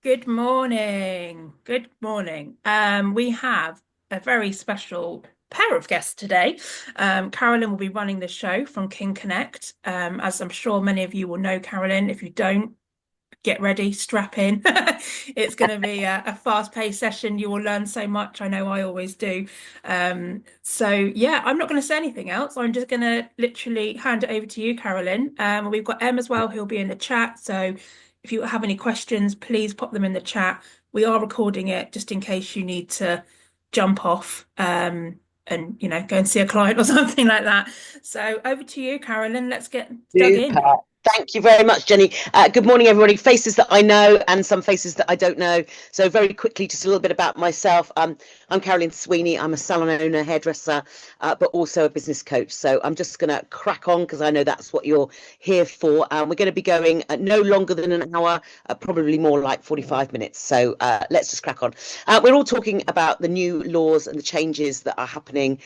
Good morning. Good morning. We have a very special pair of guests today. Carolyn will be running the show from King Connect. As I'm sure many of you will know Carolyn. If you don't, get ready, strap in. It's going to be a fast-paced session. You will learn so much. I know I always do. So yeah, I'm not going to say anything else. I'm just going to literally hand it over to you, Carolyn. We've got Em as well, who'll be in the chat. So if you have any questions, please pop them in the chat. We are recording it just in case you need to jump off and go and see a client or something like that. So over to you, Carolyn. Let's get dug in. Super. Thank you very much, Jenny. Good morning, everybody. Faces that I know and some faces that I don't know. So very quickly, just a little bit about myself. I'm Carolyn Sweeny. I'm a salon owner, hairdresser, but also a business coach. So I'm just going to crack on because I know that's what you're here for. We're going to be going no longer than an hour, probably more like 45 minutes. So let's just crack on. We're all talking about the new laws and the changes that are happening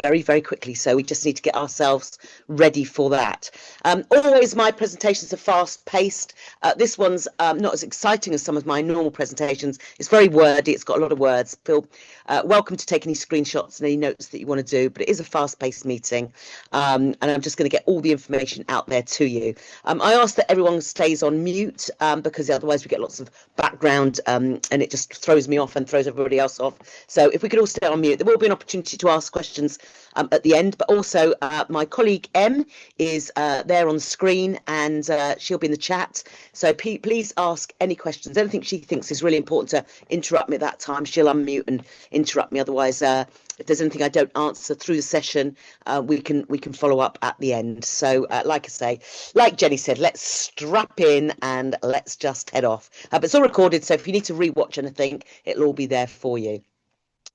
very, very quickly. So we just need to get ourselves ready for that. Always my presentations are fast paced. This one's not as exciting as some of my normal presentations. It's very wordy. It's got a lot of words. Feel welcome to take any screenshots and any notes that you want to do, but it is a fast paced meeting. And I'm just going to get all the information out there to you. I ask that everyone stays on mute because otherwise we get lots of background and it just throws me off and throws everybody else off. So if we could all stay on mute, there will be an opportunity to ask questions at the end, but also my colleague Em is there on the screen and she'll be in the chat. So please ask any questions, anything she thinks is really important to interrupt me at that time. She'll unmute and interrupt me. Otherwise, if there's anything I don't answer through the session, we can follow up at the end. So like I say, like Jenny said, let's strap in and let's just head off. But it's all recorded, so if you need to rewatch anything, it'll all be there for you.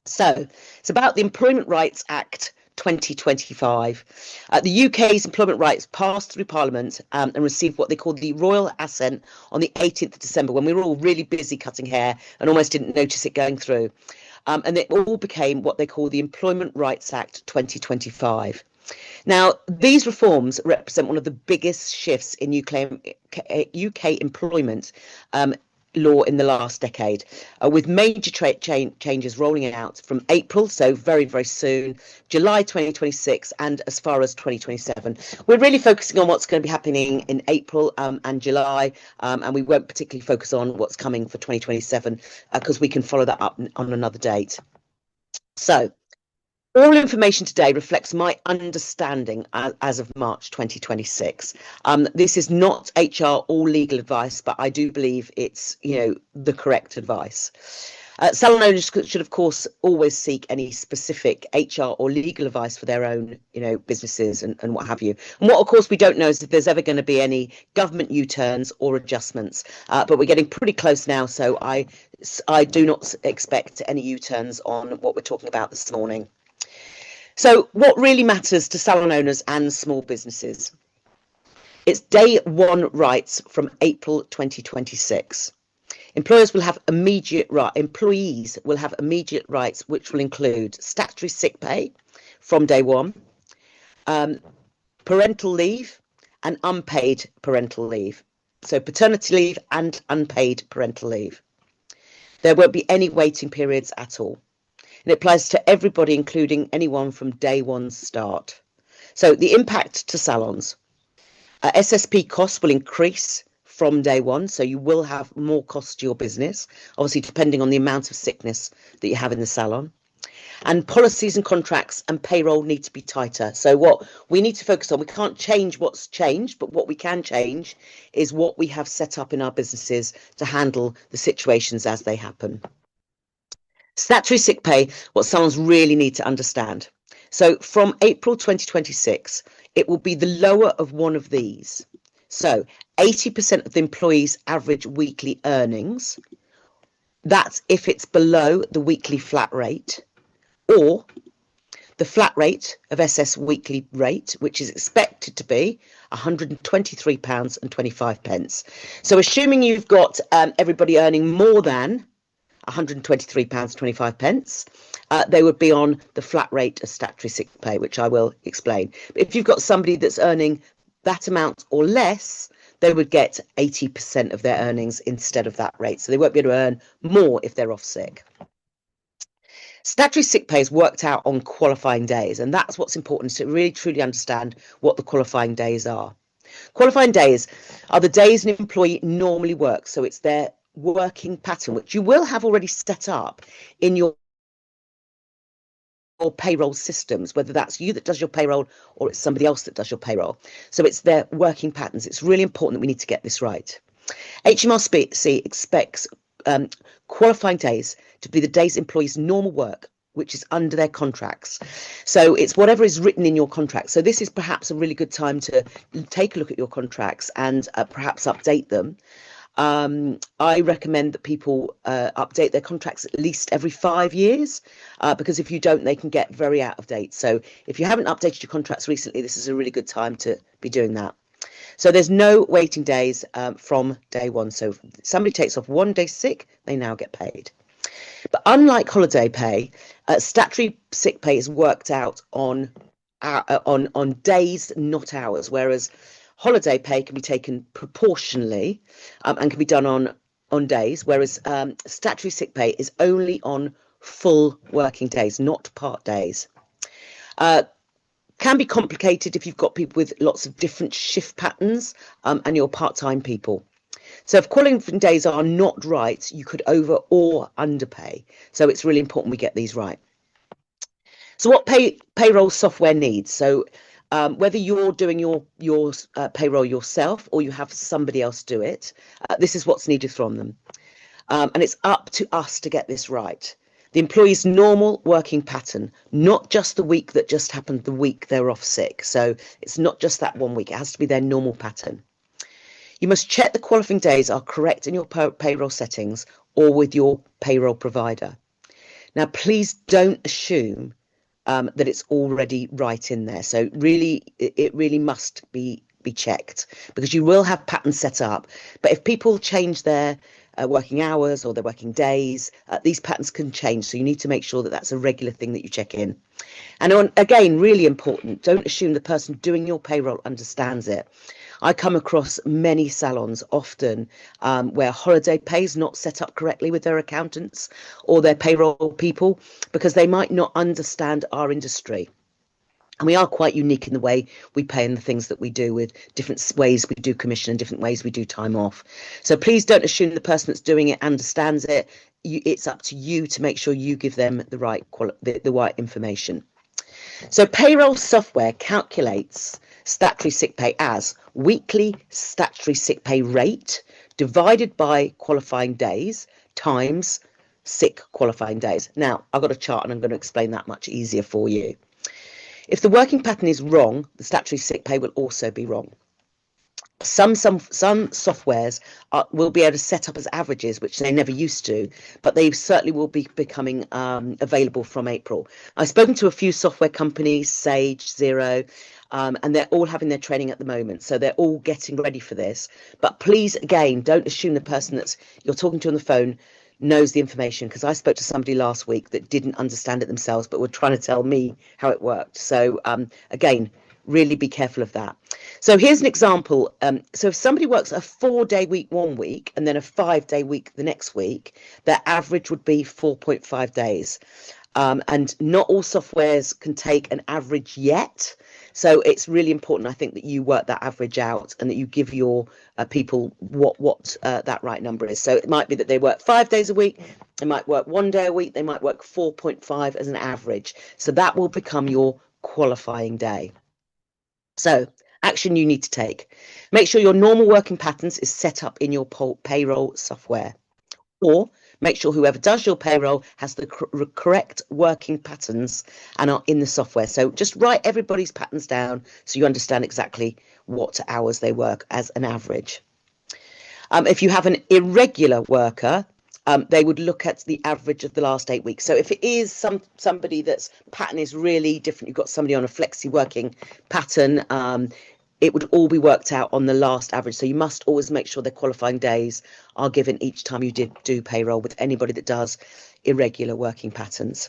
So it's about the Employment Rights Act 2025. The UK's employment rights passed through Parliament and received what they called the royal assent on the 18th of December, when we were all really busy cutting hair and almost didn't notice it going through. And it all became what they call the Employment Rights Act 2025. Now, these reforms represent one of the biggest shifts in UK employment law in the last decade, with major changes rolling out from April, so very, very soon, July 2026, and as far as 2027. We're really focusing on what's going to be happening in April and July, and we won't particularly focus on what's coming for 2027 because we can follow that up on another date. So all information today reflects my understanding as of March 2026. This is not HR or legal advice, but I do believe it's, the correct advice. Salon owners should, of course, always seek any specific HR or legal advice for their own, businesses and what have you. And what, of course, we don't know is if there's ever going to be any government U-turns or adjustments. But we're getting pretty close now, so I do not expect any U-turns on what we're talking about this morning. So what really matters to salon owners and small businesses? It's day one rights from April 2026. Employees will have immediate rights, which will include statutory sick pay from day one, parental leave and unpaid parental leave. So paternity leave and unpaid parental leave. There won't be any waiting periods at all. And it applies to everybody, including anyone from day one start. So the impact to salons. SSP costs will increase from day one. So you will have more costs to your business, obviously, depending on the amount of sickness that you have in the salon. And policies and contracts and payroll need to be tighter. So what we need to focus on, we can't change what's changed, but what we can change is what we have set up in our businesses to handle the situations as they happen. Statutory sick pay, what salons really need to understand. So from April 2026, it will be the lower of one of these. So 80% of the employee's average weekly earnings. That's if it's below the weekly flat rate, or the flat rate of SS weekly rate, which is expected to be £123.25. So assuming you've got everybody earning more than £123.25, they would be on the flat rate of statutory sick pay, which I will explain. But if you've got somebody that's earning that amount or less, they would get 80% of their earnings instead of that rate. So they won't be able to earn more if they're off sick. Statutory sick pay is worked out on qualifying days, and that's what's important, to really truly understand what the qualifying days are. Qualifying days are the days an employee normally works, so it's their working pattern, which you will have already set up in your payroll systems, whether that's you that does your payroll or it's somebody else that does your payroll. So it's their working patterns. It's really important that we need to get this right. HMRC expects qualifying days to be the days employees' normal work, which is under their contracts. So it's whatever is written in your contract. So this is perhaps a really good time to take a look at your contracts and perhaps update them. I recommend that people update their contracts at least every 5 years, because if you don't, they can get very out of date. So if you haven't updated your contracts recently, this is a really good time to be doing that. So there's no waiting days from day one. So if somebody takes off 1 day sick, they now get paid. But unlike holiday pay, statutory sick pay is worked out on days, not hours, whereas holiday pay can be taken proportionally and can be done on days, whereas statutory sick pay is only on full working days, not part days. Can be complicated if you've got people with lots of different shift patterns and you're part-time people. So if qualifying days are not right, you could over or underpay. So it's really important we get these right. So what payroll software needs? So whether you're doing your payroll yourself or you have somebody else do it, this is what's needed from them. And it's up to us to get this right. The employee's normal working pattern, not just the week that just happened the week they're off sick. So it's not just that 1 week, it has to be their normal pattern. You must check the qualifying days are correct in your payroll settings or with your payroll provider. Now, please don't assume that it's already right in there. So really, it really must be checked, because you will have patterns set up. But if people change their working hours or their working days, these patterns can change. So you need to make sure that that's a regular thing that you check in. And again, really important, don't assume the person doing your payroll understands it. I come across many salons often where holiday pay is not set up correctly with their accountants or their payroll people, because they might not understand our industry. And we are quite unique in the way we pay and the things that we do, with different ways we do commission and different ways we do time off. So please don't assume the person that's doing it understands it. It's up to you to make sure you give them the right information. So payroll software calculates statutory sick pay as weekly statutory sick pay rate divided by qualifying days times sick qualifying days. Now, I've got a chart and I'm going to explain that much easier for you. If the working pattern is wrong, the statutory sick pay will also be wrong. Some softwares will be able to set up as averages, which they never used to, but they certainly will be becoming available from April. I've spoken to a few software companies, Sage, Xero, and they're all having their training at the moment. So they're all getting ready for this. But please, again, don't assume the person that you're talking to on the phone knows the information, because I spoke to somebody last week that didn't understand it themselves, but were trying to tell me how it worked. So again, really be careful of that. So here's an example. So if somebody works a 4-day week 1 week and then a 5-day week the next week, their average would be 4.5 days. And not all softwares can take an average yet. So it's really important, I think, that you work that average out and that you give your people what that right number is. So it might be that they work 5 days a week, they might work 1 day a week, they might work 4.5 as an average. So that will become your qualifying day. So action you need to take. Make sure your normal working patterns is set up in your payroll software, or make sure whoever does your payroll has the correct working patterns and are in the software. So just write everybody's patterns down so you understand exactly what hours they work as an average. If you have an irregular worker, they would look at the average of the last 8 weeks. So if it is somebody that's pattern is really different, you've got somebody on a flexi working pattern, it would all be worked out on the last average. So you must always make sure their qualifying days are given each time you do payroll with anybody that does irregular working patterns.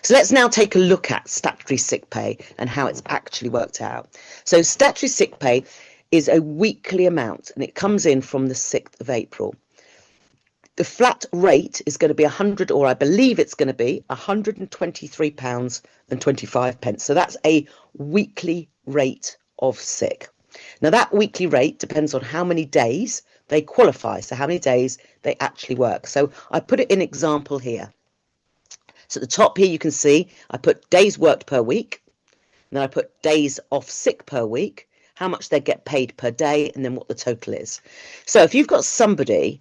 So let's now take a look at statutory sick pay and how it's actually worked out. So statutory sick pay is a weekly amount, and it comes in from the 6th of April. The flat rate is going to be 100, or I believe it's going to be £123.25. So that's a weekly rate of sick. Now, that weekly rate depends on how many days they qualify, so how many days they actually work. So I put it in example here. So at the top here, you can see I put days worked per week, and then I put days off sick per week, how much they get paid per day, and then what the total is. So if you've got somebody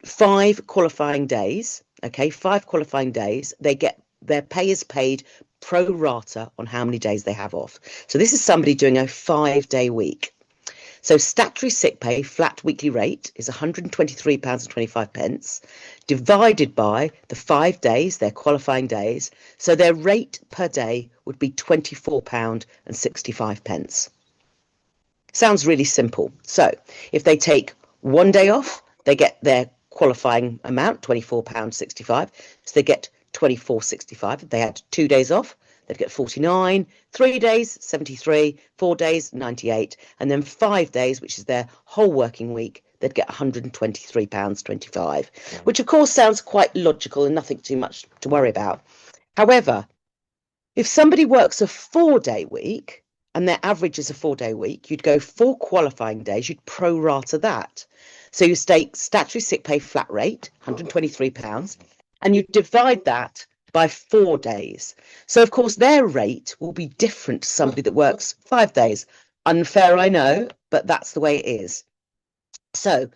5 qualifying days, okay, 5 qualifying days, they get their pay is paid pro rata on how many days they have off. So this is somebody doing a 5-day week. So statutory sick pay flat weekly rate is £123.25 divided by the 5 days, their qualifying days. So their rate per day would be £24.65. Sounds really simple. So if they take 1 day off, they get their qualifying amount, £24.65. So they get £24.65. If they had 2 days off, they'd get 49, 3 days, 73, 4 days, 98, and then 5 days, which is their whole working week, they'd get £123.25, which of course sounds quite logical and nothing too much to worry about. However, if somebody works a 4-day week and their average is a 4-day week, you'd go 4 qualifying days, you'd pro rata that. So you take statutory sick pay flat rate, £123, and you divide that by 4 days. So, of course, their rate will be different to somebody that works 5 days. Unfair, I know, but that's the way it is. So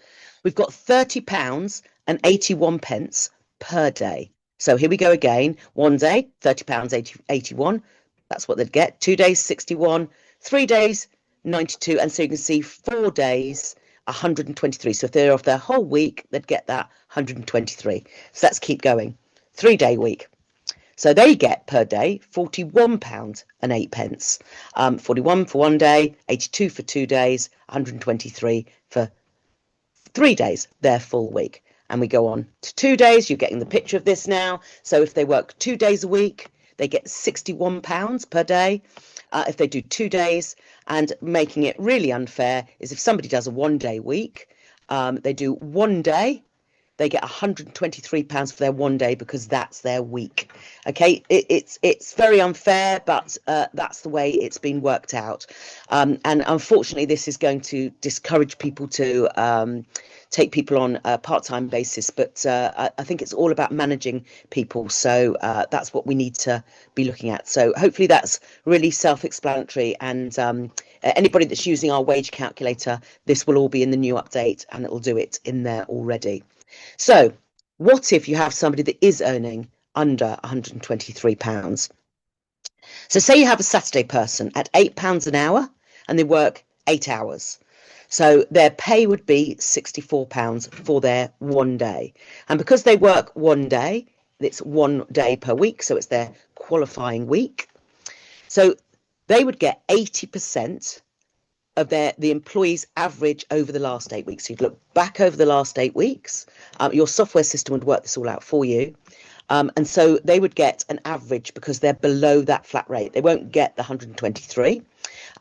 we've got £30.81 per day. So here we go again. 1 day, £30.81. That's what they'd get. 2 days, 61. 3 days, 92. And so you can see 4 days, 123. So if they're off their whole week, they'd get that 123. So let's keep going. 3-day week. So they get per day £41.08. 41 for 1 day, 82 for 2 days, 123 for 3 days, their full week. And we go on to 2 days. You're getting the picture of this now. So if they work 2 days a week, they get £61 per day. If they do 2 days, and making it really unfair is if somebody does a 1-day week, they do 1 day, they get £123 for their 1 day because that's their week. Okay, it's very unfair, but that's the way it's been worked out. And unfortunately, this is going to discourage people to take people on a part-time basis. But I think it's all about managing people. So that's what we need to be looking at. So hopefully that's really self-explanatory. And anybody that's using our wage calculator, this will all be in the new update and it'll do it in there already. So what if you have somebody that is earning under £123? So say you have a Saturday person at £8 an hour and they work 8 hours. So their pay would be £64 for their 1 day. And because they work 1 day, it's 1 day per week. So it's their qualifying week. So they would get 80% of the employee's average over the last 8 weeks. So you'd look back over the last 8 weeks. Your software system would work this all out for you. And so they would get an average because they're below that flat rate. They won't get the 123.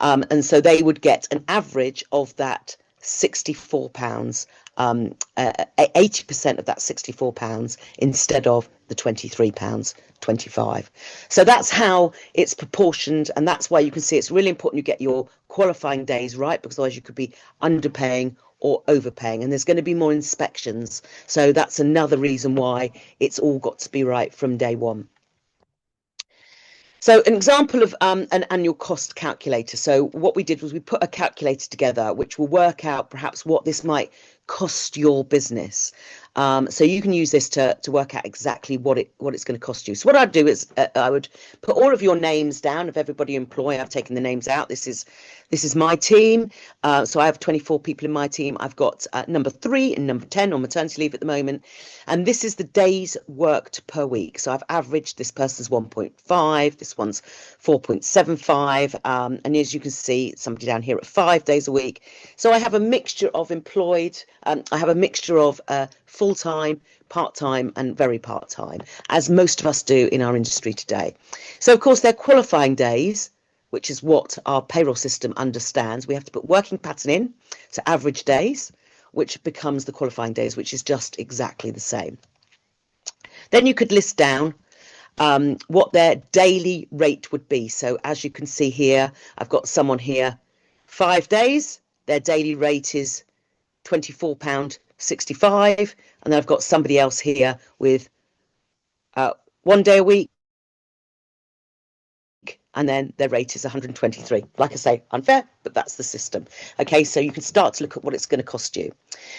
And so they would get an average of that £64, 80% of that £64 instead of the £23.25. So that's how it's proportioned, and that's why you can see it's really important you get your qualifying days right, because otherwise you could be underpaying or overpaying, and there's going to be more inspections. So that's another reason why it's all got to be right from day one. So an example of an annual cost calculator. So what we did was we put a calculator together which will work out perhaps what this might cost your business. So you can use this to work out exactly what it's going to cost you. So what I'd do is I would put all of your names down of everybody you employ. I've taken the names out. This is my team. So I have 24 people in my team. I've got number 3 and number 10 on maternity leave at the moment. And this is the days worked per week. So I've averaged this person's 1.5, this one's 4.75. And as you can see, somebody down here at 5 days a week. So I have a mixture of employed, I have a mixture of full-time, part-time and very part-time, as most of us do in our industry today. So of course their qualifying days which is what our payroll system understands. We have to put working pattern in, so average days, which becomes the qualifying days, which is just exactly the same. Then you could list down what their daily rate would be. So as you can see here, I've got someone here, 5 days, their daily rate is £24.65, and then I've got somebody else here with 1 day a week, and then their rate is 123. Like I say, unfair, but that's the system. Okay, so you can start to look at what it's going to cost you.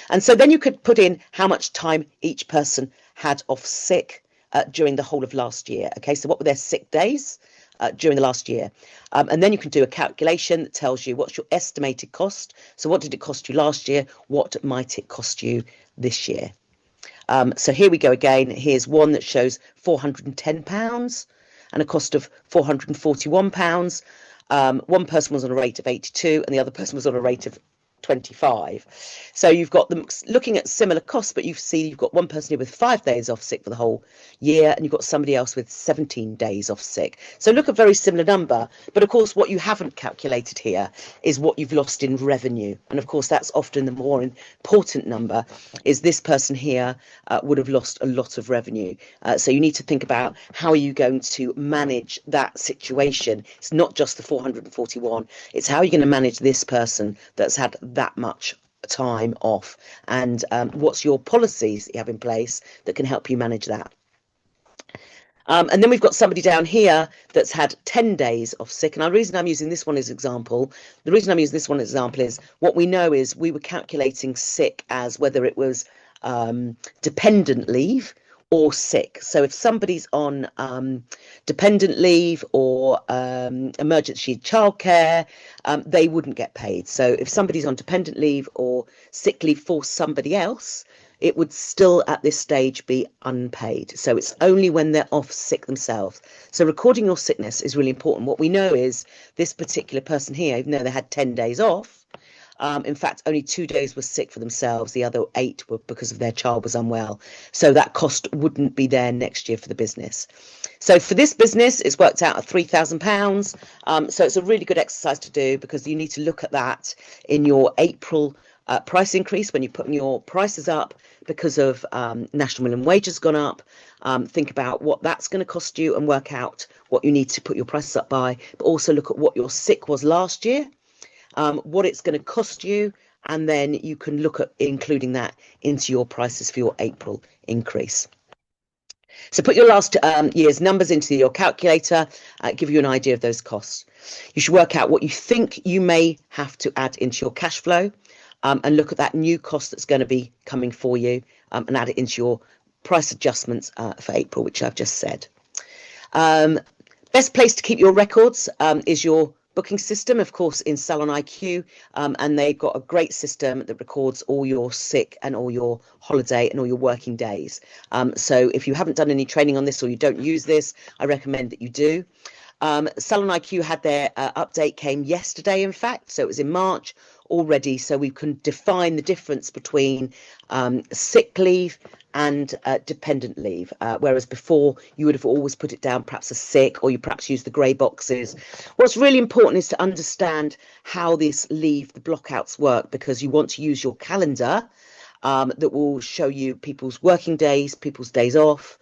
And so then you could put in how much time each person had off sick during the whole of last year. Okay, so what were their sick days during the last year? And then you can do a calculation that tells you what's your estimated cost. So what did it cost you last year? What might it cost you this year? So here we go again. Here's one that shows £410 and a cost of £441. One person was on a rate of 82 and the other person was on a rate of 25. So you've got them looking at similar costs, but you've got one person here with 5 days off sick for the whole year, and you've got somebody else with 17 days off sick. So look at a very similar number, but of course what you haven't calculated here is what you've lost in revenue, and of course that's often the more important number. Is this person here would have lost a lot of revenue, so you need to think about how are you going to manage that situation. It's not just the 441, it's how you're going to manage this person that's had that much time off, and what's your policies that you have in place that can help you manage that. And then we've got somebody down here that's had 10 days off sick. And the reason I'm using this one as example, is what we know is we were calculating sick as whether it was dependent leave or sick. So if somebody's on dependent leave or emergency childcare, they wouldn't get paid. So if somebody's on dependent leave or sick leave for somebody else, it would still at this stage be unpaid. So it's only when they're off sick themselves. So recording your sickness is really important. What we know is this particular person here, even though they had 10 days off, in fact, only 2 days were sick for themselves. The other 8 were because of their child was unwell. So that cost wouldn't be there next year for the business. So for this business, it's worked out at £3,000. So it's a really good exercise to do, because you need to look at that in your April price increase when you're putting your prices up because of national minimum wage has gone up. Think about what that's going to cost you and work out what you need to put your prices up by, but also look at what your sick was last year, what it's going to cost you, and then you can look at including that into your prices for your April increase. So put your last year's numbers into your calculator, give you an idea of those costs. You should work out what you think you may have to add into your cash flow, and look at that new cost that's going to be coming for you, and add it into your price adjustments for April, which I've just said. Best place to keep your records is your booking system, of course, in Salon IQ, and they've got a great system that records all your sick and all your holiday and all your working days. So if you haven't done any training on this or you don't use this, I recommend that you do. Salon IQ had their update came yesterday, in fact, so it was in March already, so we can define the difference between sick leave and dependent leave, whereas before you would have always put it down perhaps as sick, or you perhaps use the grey boxes. What's really important is to understand how this leave, the blockouts work, because you want to use your calendar that will show you people's working days, people's days off,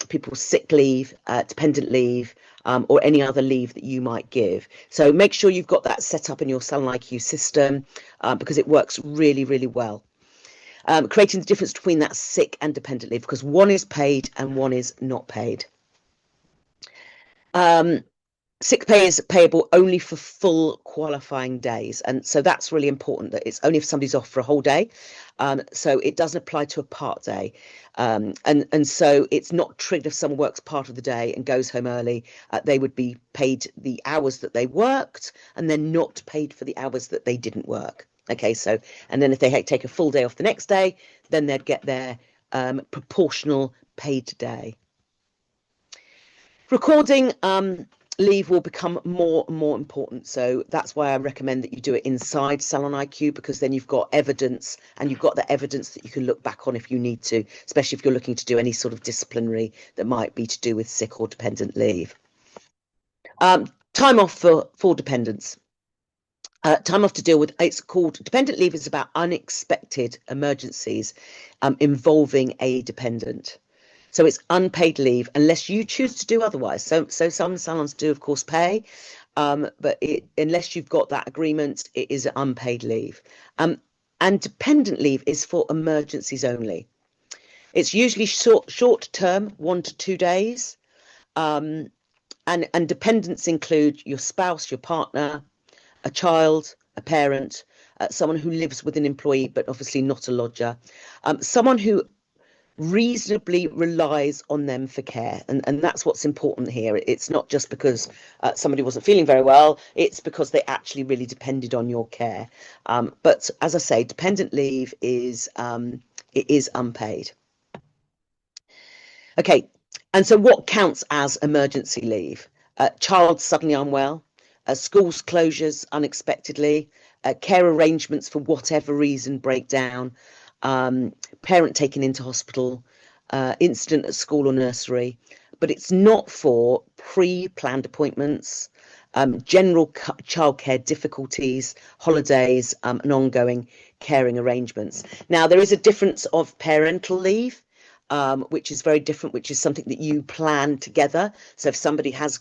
people's sick leave, dependent leave, or any other leave that you might give. So make sure you've got that set up in your Salon IQ system, because it works really, really well. Creating the difference between that sick and dependent leave, because one is paid and one is not paid. Sick pay is payable only for full qualifying days, and so that's really important, that it's only if somebody's off for a whole day. So it doesn't apply to a part day, and so it's not triggered if someone works part of the day and goes home early. They would be paid the hours that they worked and then not paid for the hours that they didn't work. Okay, so and then if they take a full day off the next day, then they'd get their proportional paid day. Recording leave will become more and more important, so that's why I recommend that you do it inside Salon IQ, because then you've got evidence, and you've got the evidence that you can look back on if you need to, especially if you're looking to do any sort of disciplinary that might be to do with sick or dependent leave. Time off for dependents. Time off to deal with, it's called, dependent leave is about unexpected emergencies involving a dependent. So it's unpaid leave unless you choose to do otherwise. So some salons do, of course, pay, but unless you've got that agreement, it is unpaid leave. And dependent leave is for emergencies only. It's usually short term, 1 to 2 days. And dependents include your spouse, your partner, a child, a parent, someone who lives with an employee, but obviously not a lodger, someone who reasonably relies on them for care. And that's what's important here. It's not just because somebody wasn't feeling very well, it's because they actually really depended on your care. But as I say, dependent leave is it is unpaid. Okay, and so what counts as emergency leave? Child suddenly unwell, schools closures unexpectedly, care arrangements for whatever reason break down, parent taken into hospital, incident at school or nursery, but it's not for pre-planned appointments, general childcare difficulties, holidays, and ongoing caring arrangements. Now, there is a difference of parental leave, which is very different, which is something that you plan together. So if somebody has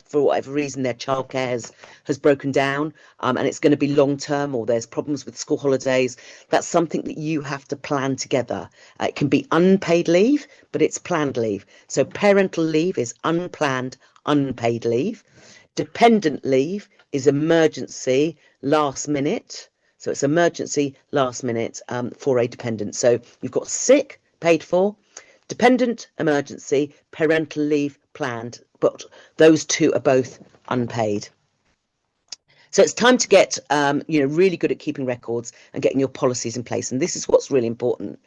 for whatever reason, their childcare has broken down, and it's going to be long term, or there's problems with school holidays, that's something that you have to plan together. It can be unpaid leave, but it's planned leave. So parental leave is unplanned, unpaid leave. Dependent leave is emergency, last minute. So it's emergency, last minute for a dependent. So you've got sick, paid for, dependent, emergency, parental leave, planned, but those two are both unpaid. So it's time to get really good at keeping records and getting your policies in place. And this is what's really important.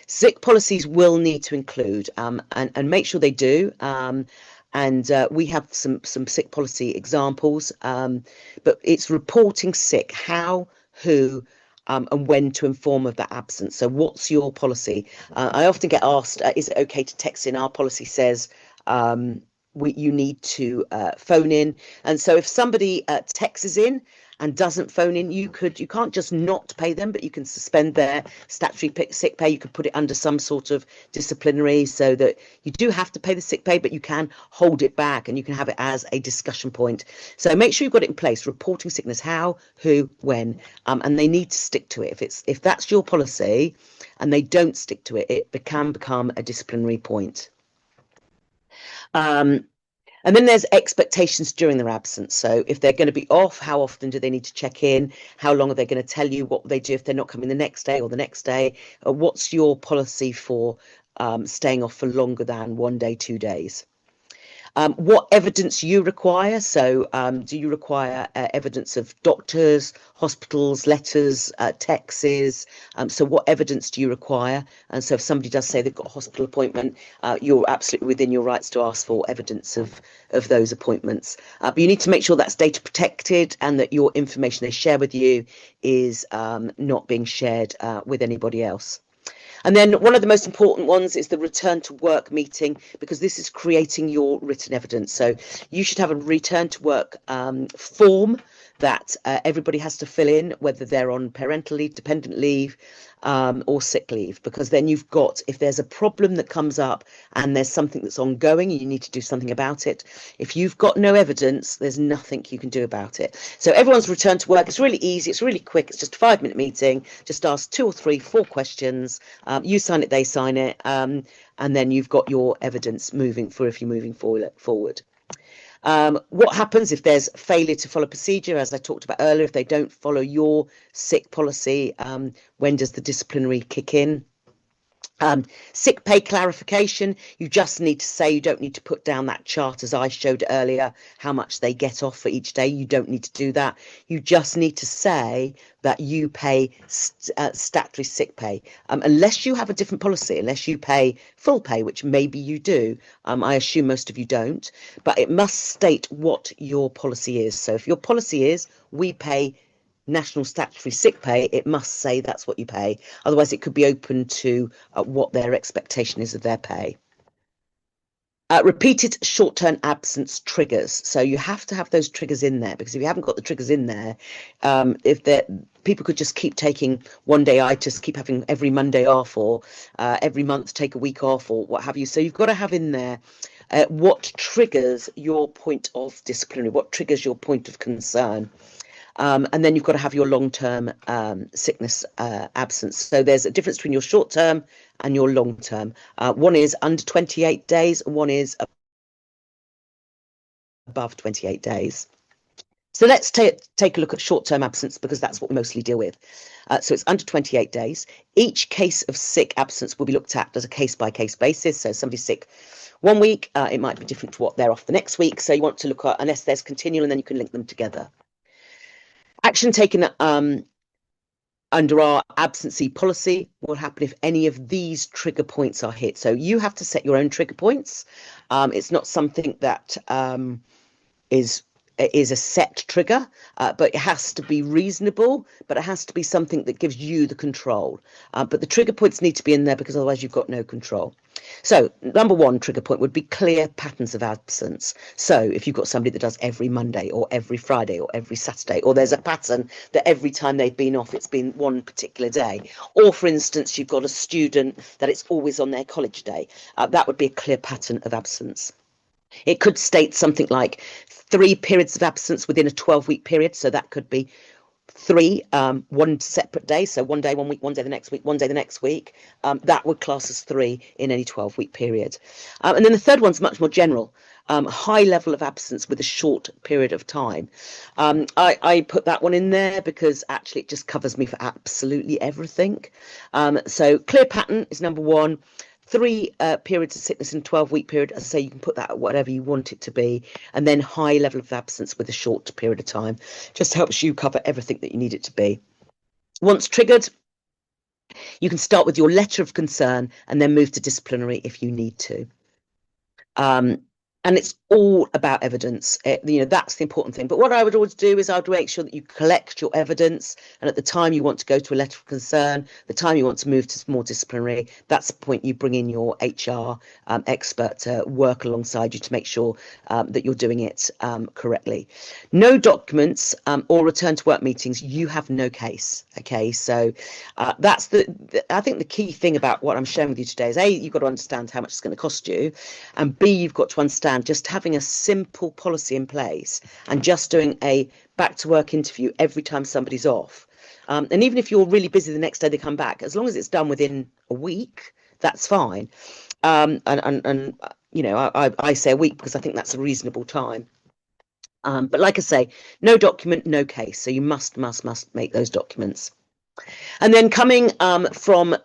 Sick policies will need to include and make sure they do. And we have some sick policy examples, but it's reporting sick, how, who, and when to inform of that absence. So what's your policy? I often get asked, is it okay to text in? Our policy says you need to phone in. And so if somebody texts in and doesn't phone in, you can't just not pay them, but you can suspend their statutory sick pay. You could put it under some sort of disciplinary, so that you do have to pay the sick pay, but you can hold it back and you can have it as a discussion point. So make sure you've got it in place, reporting sickness, how, who, when, and they need to stick to it. If that's your policy and they don't stick to it, it can become a disciplinary point. And then there's expectations during their absence. So if they're going to be off, how often do they need to check in? How long are they going to tell you what they do if they're not coming the next day or the next day? What's your policy for staying off for longer than 1 day, 2 days? What evidence you require. So do you require evidence of doctors, hospitals, letters, texts? So what evidence do you require? And so if somebody does say they've got a hospital appointment, you're absolutely within your rights to ask for evidence of those appointments. But you need to make sure that's data protected and that your information they share with you is not being shared with anybody else. And then one of the most important ones is the return to work meeting, because this is creating your written evidence. So you should have a return to work form that everybody has to fill in, whether they're on parental leave, dependent leave, or sick leave, because then you've got, if there's a problem that comes up and there's something that's ongoing, you need to do something about it. If you've got no evidence, there's nothing you can do about it. So everyone's return to work is really easy. It's really quick. It's just a 5-minute meeting. Just ask 2 or 3, 4 questions. You sign it, they sign it. And then you've got your evidence moving for if you're moving forward. What happens if there's failure to follow procedure, as I talked about earlier, if they don't follow your sick policy, when does the disciplinary kick in? Sick pay clarification, you just need to say, you don't need to put down that chart as I showed earlier, how much they get off for each day. You don't need to do that. You just need to say that you pay statutory sick pay, unless you have a different policy, unless you pay full pay, which maybe you do. I assume most of you don't, but it must state what your policy is. So if your policy is we pay national statutory sick pay, it must say that's what you pay. Otherwise, it could be open to what their expectation is of their pay. Repeated short-term absence triggers. So you have to have those triggers in there, because if you haven't got the triggers in there, if people could just keep taking one day, I just keep having every Monday off, or every month take a week off, or what have you. So you've got to have in there what triggers your point of disciplinary, what triggers your point of concern. And then you've got to have your long-term sickness absence. So there's a difference between your short-term and your long-term. One is under 28 days, and one is above 28 days. So let's take a look at short-term absence, because that's what we mostly deal with. So it's under 28 days. Each case of sick absence will be looked at as a case-by-case basis. So somebody's sick one week, it might be different to what they're off the next week. So you want to look at, unless there's continual, and then you can link them together. Action taken under our absentee policy will happen if any of these trigger points are hit. So you have to set your own trigger points. It's not something that is a set trigger, but it has to be reasonable, but it has to be something that gives you the control. But the trigger points need to be in there, because otherwise you've got no control. So number one trigger point would be clear patterns of absence. So if you've got somebody that does every Monday or every Friday or every Saturday, or there's a pattern that every time they've been off, it's been one particular day. Or for instance, you've got a student that it's always on their college day. That would be a clear pattern of absence. It could state something like 3 periods of absence within a 12-week period. So that could be 3, one separate day. So one day, 1 week, one day the next week, one day the next week. That would class as 3 in any 12-week period. And then the third one's much more general. High level of absence with a short period of time. I put that one in there because actually it just covers me for absolutely everything. So clear pattern is number one. 3 periods of sickness in a 12-week period. As I say, you can put that at whatever you want it to be. And then high level of absence with a short period of time. Just helps you cover everything that you need it to be. Once triggered, you can start with your letter of concern and then move to disciplinary if you need to. And it's all about evidence. That's the important thing. But what I would always do is I would make sure that you collect your evidence. And at the time you want to go to a letter of concern, the time you want to move to more disciplinary, that's the point you bring in your HR expert to work alongside you to make sure that you're doing it correctly. No documents or return to work meetings, you have no case. Okay, so that's I think the key thing about what I'm sharing with you today is A, you've got to understand how much it's going to cost you, and B, you've got to understand just having a simple policy in place and just doing a back to work interview every time somebody's off. And even if you're really busy the next day they come back, as long as it's done within a week, that's fine. I say a week because I think that's a reasonable time. But like I say, no document, no case. So you must make those documents. And then coming from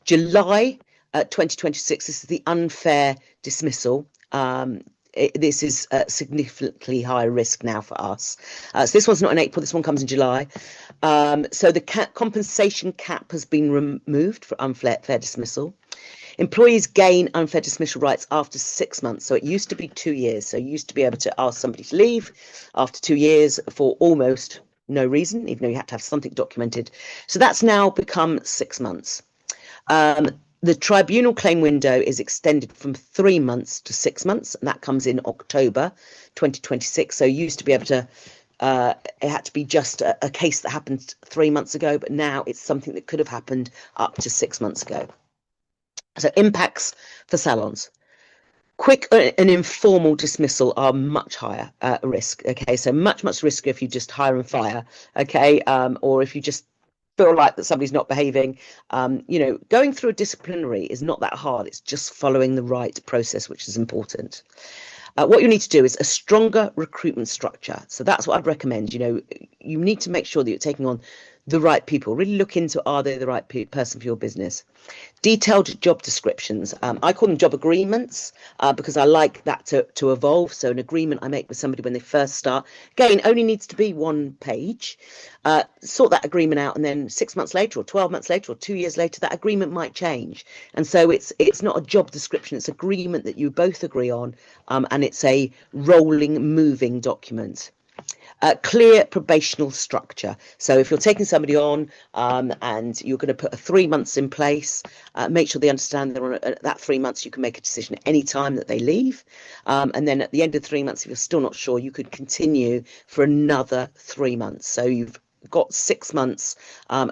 July 2026, this is the unfair dismissal. This is significantly higher risk now for us. So this one's not in April, this one comes in July. So the compensation cap has been removed for unfair dismissal. Employees gain unfair dismissal rights after 6 months. So it used to be 2 years. So you used to be able to ask somebody to leave after 2 years for almost no reason, even though you had to have something documented. So that's now become 6 months. The tribunal claim window is extended from 3 months to 6 months, and that comes in October 2026. So you used to be able to, it had to be just a case that happened 3 months ago, but now it's something that could have happened up to 6 months ago. So impacts for salons. Quick and informal dismissal are much higher risk. Okay, so much riskier if you just hire and fire. Okay, or if you just feel like that somebody's not behaving. Going through a disciplinary is not that hard. It's just following the right process, which is important. What you need to do is a stronger recruitment structure. So that's what I'd recommend. You need to make sure that you're taking on the right people. Really look into, are they the right person for your business? Detailed job descriptions. I call them job agreements because I like that to evolve. So an agreement I make with somebody when they first start, again, only needs to be 1 page. Sort that agreement out, and then 6 months later or 12 months later or 2 years later, that agreement might change. And so it's not a job description, it's agreement that you both agree on, and it's a rolling, moving document. Clear probational structure. So if you're taking somebody on and you're going to put a 3 months in place, make sure they understand that on that 3 months you can make a decision at any time that they leave. And then at the end of 3 months, if you're still not sure, you could continue for another 3 months. So you've got 6 months, and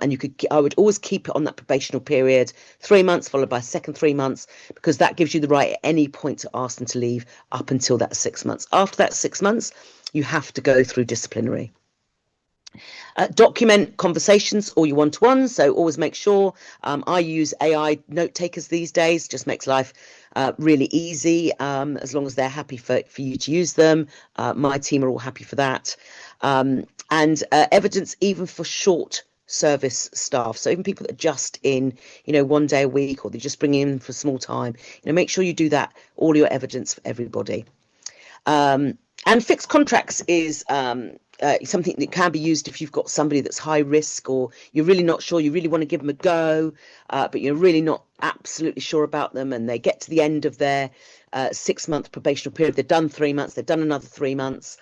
I would always keep it on that probational period, 3 months followed by a second 3 months, because that gives you the right at any point to ask them to leave up until that 6 months. After that 6 months, you have to go through disciplinary. Document conversations or your one-to-ones, so always make sure. I use AI note takers these days, just makes life really easy, as long as they're happy for you to use them. My team are all happy for that. And evidence even for short service staff, so even people that are just in 1 day a week, or they just bring in for small time, make sure you do that, all your evidence for everybody. And fixed contracts is something that can be used if you've got somebody that's high risk, or you're really not sure, you really want to give them a go, but you're really not absolutely sure about them, and they get to the end of their 6 month probational period, they've done 3 months, they've done another 3 months,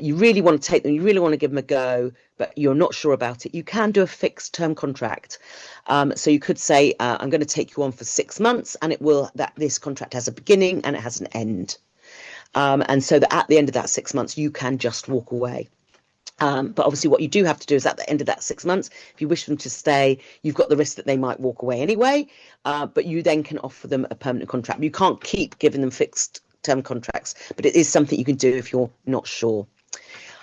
you really want to take them, you really want to give them a go, but you're not sure about it. You can do a fixed term contract. So you could say, I'm going to take you on for 6 months, and this contract has a beginning and it has an end. And so that at the end of that 6 months, you can just walk away. But obviously what you do have to do is at the end of that 6 months, if you wish them to stay, you've got the risk that they might walk away anyway, but you then can offer them a permanent contract. You can't keep giving them fixed term contracts, but it is something you can do if you're not sure.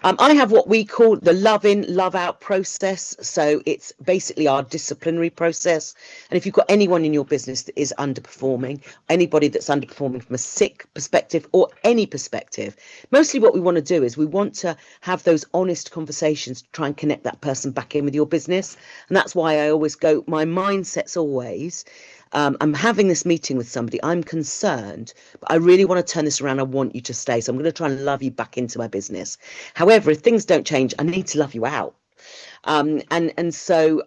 I have what we call the love in, love out process. So it's basically our disciplinary process. And if you've got anyone in your business that is underperforming, anybody that's underperforming from a sick perspective or any perspective, mostly what we want to do is we want to have those honest conversations to try and connect that person back in with your business. And that's why I always go, my mindset's always, I'm having this meeting with somebody, I'm concerned, but I really want to turn this around. I want you to stay. So I'm going to try and love you back into my business. However, if things don't change, I need to love you out. So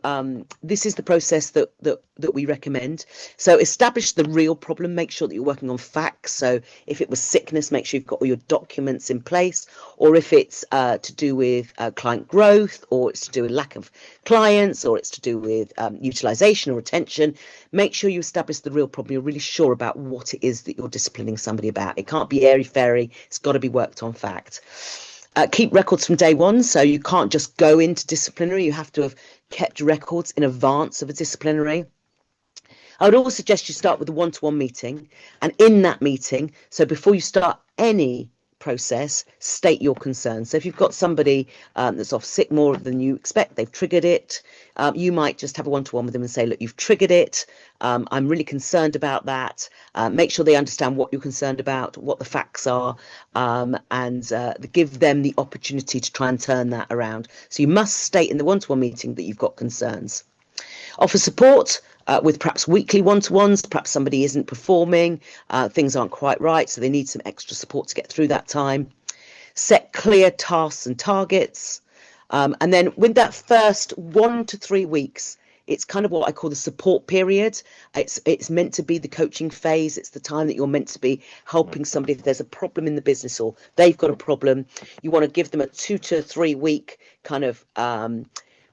this is the process that we recommend. So establish the real problem, make sure that you're working on facts. So if it was sickness, make sure you've got all your documents in place, or if it's to do with client growth, or it's to do with lack of clients, or it's to do with utilization or retention, make sure you establish the real problem. You're really sure about what it is that you're disciplining somebody about. It can't be airy-fairy, it's got to be worked on fact. Keep records from day one, so you can't just go into disciplinary. You have to have kept records in advance of a disciplinary. I would always suggest you start with a one-to-one meeting, and in that meeting, so before you start any process, state your concerns. So if you've got somebody that's off sick more than you expect, they've triggered it, you might just have a one-to-one with them and say, look, you've triggered it, I'm really concerned about that. Make sure they understand what you're concerned about, what the facts are, and give them the opportunity to try and turn that around. So you must state in the one-to-one meeting that you've got concerns. Offer support with perhaps weekly one-to-ones. Perhaps somebody isn't performing, things aren't quite right, so they need some extra support to get through that time. Set clear tasks and targets. And then with that first 1 to 3 weeks, it's kind of what I call the support period. It's meant to be the coaching phase. It's the time that you're meant to be helping somebody if there's a problem in the business or they've got a problem. You want to give them a 2 to 3 week kind of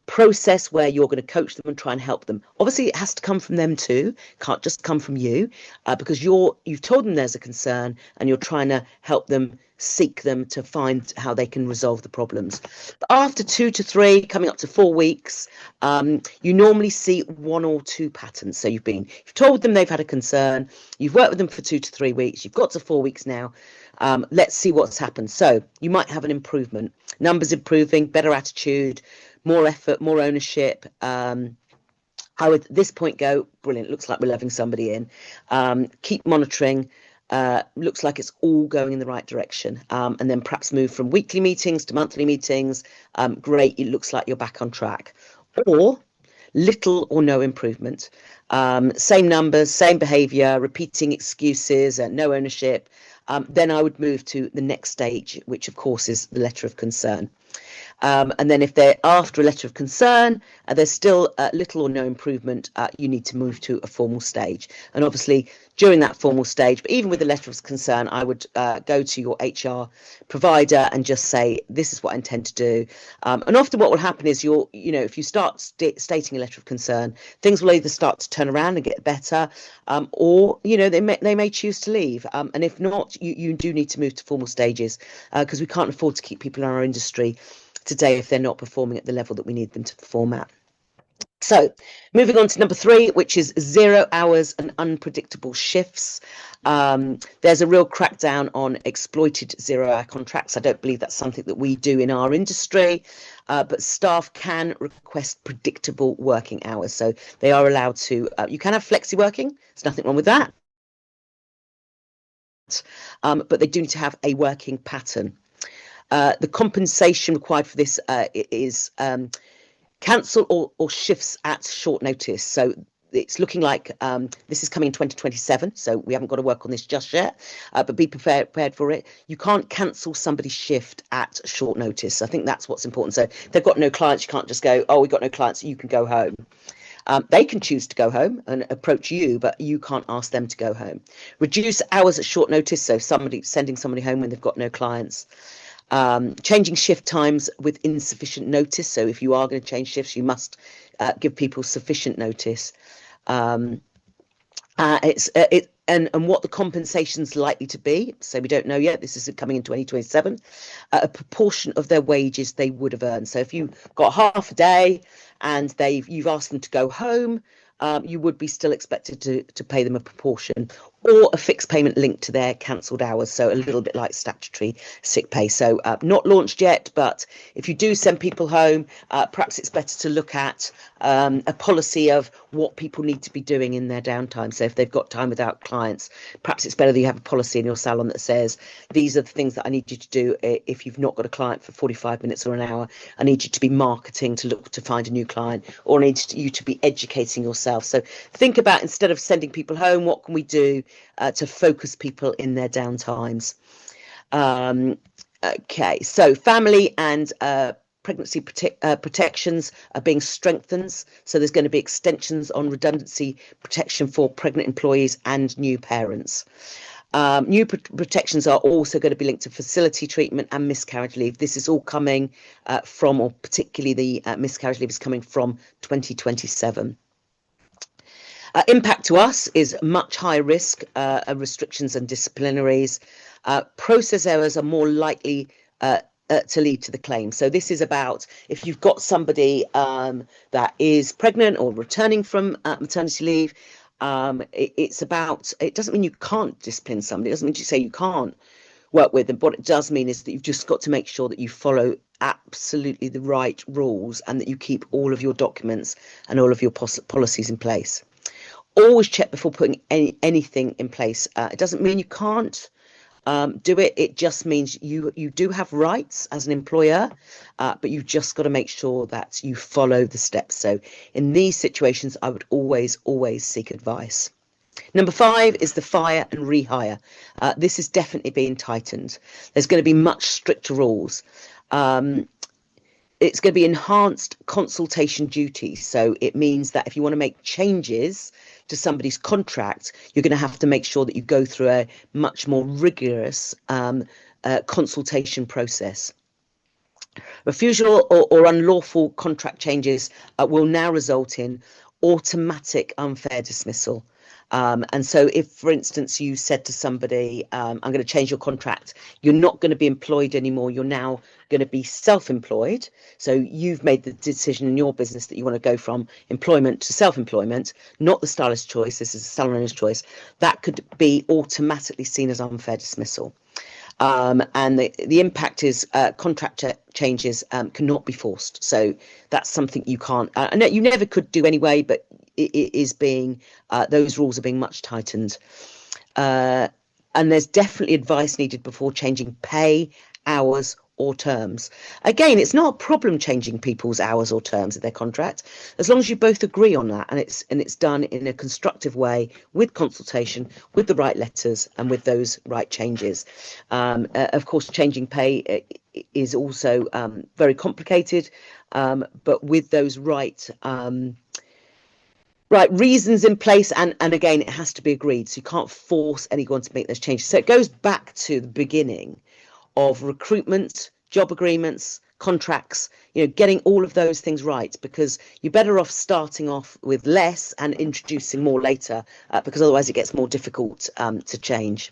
process where you're going to coach them and try and help them. Obviously, it has to come from them too. Can't just come from you, because you've told them there's a concern and you're trying to help them, seek them to find how they can resolve the problems. But after 2 to 3, coming up to 4 weeks, you normally see 1 or 2 patterns. So you've told them they've had a concern, you've worked with them for 2 to 3 weeks, you've got to 4 weeks now. Let's see what's happened. So you might have an improvement, numbers improving, better attitude, more effort, more ownership. I would at this point go, brilliant, looks like we're letting somebody in. Keep monitoring, looks like it's all going in the right direction. And then perhaps move from weekly meetings to monthly meetings. Great, it looks like you're back on track. Or little or no improvement. Same numbers, same behaviour, repeating excuses, no ownership. Then I would move to the next stage, which of course is the letter of concern. And then if they're after a letter of concern, there's still little or no improvement, you need to move to a formal stage. And obviously during that formal stage, but even with a letter of concern, I would go to your HR provider and just say, this is what I intend to do. And often what will happen is if you start stating a letter of concern, things will either start to turn around and get better, or they may choose to leave. And if not, you do need to move to formal stages, because we can't afford to keep people in our industry today if they're not performing at the level that we need them to perform at. So moving on to number 3, which is 0 hours and unpredictable shifts. There's a real crackdown on exploited 0-hour contracts. I don't believe that's something that we do in our industry, but staff can request predictable working hours. So they are allowed to, you can have flexi working, there's nothing wrong with that, but they do need to have a working pattern. The compensation required for this is cancel or shifts at short notice. So it's looking like this is coming in 2027, so we haven't got to work on this just yet, but be prepared for it. You can't cancel somebody's shift at short notice. I think that's what's important. So if they've got no clients, you can't just go, oh, we've got no clients, you can go home. They can choose to go home and approach you, but you can't ask them to go home. Reduce hours at short notice, so sending somebody home when they've got no clients. Changing shift times with insufficient notice. So if you are going to change shifts, you must give people sufficient notice. And what the compensation's likely to be. So we don't know yet. This is coming in 2027. A proportion of their wages they would have earned. So if you got half a day and you've asked them to go home, you would be still expected to pay them a proportion, or a fixed payment linked to their cancelled hours, so a little bit like statutory sick pay. So not launched yet, but if you do send people home, perhaps it's better to look at a policy of what people need to be doing in their downtime. So if they've got time without clients, perhaps it's better that you have a policy in your salon that says, these are the things that I need you to do. If you've not got a client for 45 minutes or an hour, I need you to be marketing to look to find a new client, or I need you to be educating yourself. So think about, instead of sending people home, what can we do to focus people in their downtimes? Okay, so family and pregnancy protections are being strengthened. So there's going to be extensions on redundancy protection for pregnant employees and new parents. New protections are also going to be linked to facility treatment and miscarriage leave. This is all coming from, or particularly the miscarriage leave is coming from 2027. Impact to us is much higher risk, restrictions and disciplinaries. Process errors are more likely to lead to the claim. So this is about, if you've got somebody that is pregnant or returning from maternity leave, it's about, it doesn't mean you can't discipline somebody, it doesn't mean to say you can't work with them. What it does mean is that you've just got to make sure that you follow absolutely the right rules, and that you keep all of your documents and all of your policies in place. Always check before putting anything in place. It doesn't mean you can't do it. It just means you do have rights as an employer, but you've just got to make sure that you follow the steps. So in these situations, I would always seek advice. Number 5 is the fire and rehire. This is definitely being tightened. There's going to be much stricter rules. It's going to be enhanced consultation duties. So it means that if you want to make changes to somebody's contract, you're going to have to make sure that you go through a much more rigorous consultation process. Refusal or unlawful contract changes will now result in automatic unfair dismissal. And so if, for instance, you said to somebody, I'm going to change your contract, you're not going to be employed anymore, you're now going to be self-employed. So you've made the decision in your business that you want to go from employment to self-employment, not the stylist's choice, this is the salon owner's choice. That could be automatically seen as unfair dismissal. And the impact is contract changes cannot be forced. So that's something you can't, you never could do anyway, but it is being, those rules are being much tightened. And there's definitely advice needed before changing pay, hours, or terms. Again, it's not a problem changing people's hours or terms of their contract, as long as you both agree on that, and it's done in a constructive way, with consultation, with the right letters, and with those right changes. Of course, changing pay is also very complicated, but with those right reasons in place, and again, it has to be agreed, so you can't force anyone to make those changes. So it goes back to the beginning of recruitment, job agreements, contracts, getting all of those things right, because you're better off starting off with less and introducing more later, because otherwise it gets more difficult to change.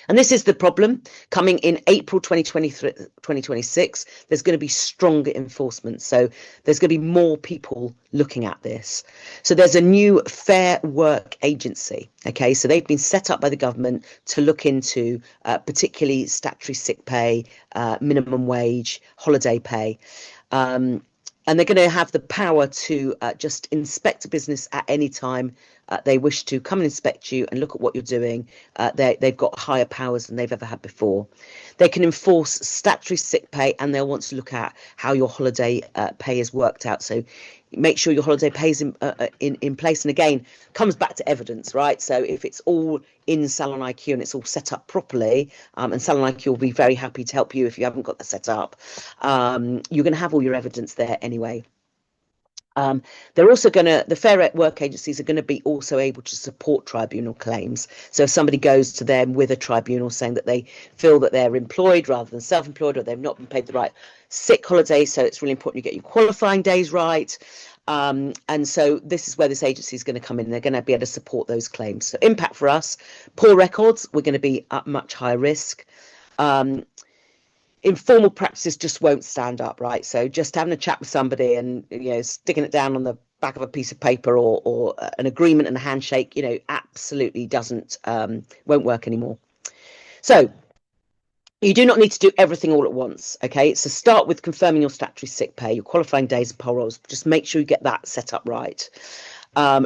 And this is the problem. Coming in April 2023, 2026, there's going to be stronger enforcement. So there's going to be more people looking at this. So there's a new Fair Work Agency. Okay, so they've been set up by the government to look into particularly statutory sick pay, minimum wage, holiday pay. And they're going to have the power to just inspect a business at any time they wish to, come and inspect you and look at what you're doing. They've got higher powers than they've ever had before. They can enforce statutory sick pay, and they'll want to look at how your holiday pay is worked out. So make sure your holiday pay is in place. And again, comes back to evidence, right? So if it's all in Salon IQ and it's all set up properly, and Salon IQ will be very happy to help you if you haven't got that set up, you're going to have all your evidence there anyway. They're also the Fair Work agencies are going to be also able to support tribunal claims. So if somebody goes to them with a tribunal saying that they feel that they're employed rather than self-employed, or they've not been paid the right sick holiday, so it's really important you get your qualifying days right. And so this is where this agency is going to come in. They're going to be able to support those claims. So impact for us, poor records, we're going to be at much higher risk. Informal practices just won't stand up, right? So just having a chat with somebody and sticking it down on the back of a piece of paper, or an agreement and a handshake, absolutely won't work anymore. So you do not need to do everything all at once. Okay, so start with confirming your statutory sick pay, your qualifying days and payroll rolls. Just make sure you get that set up right.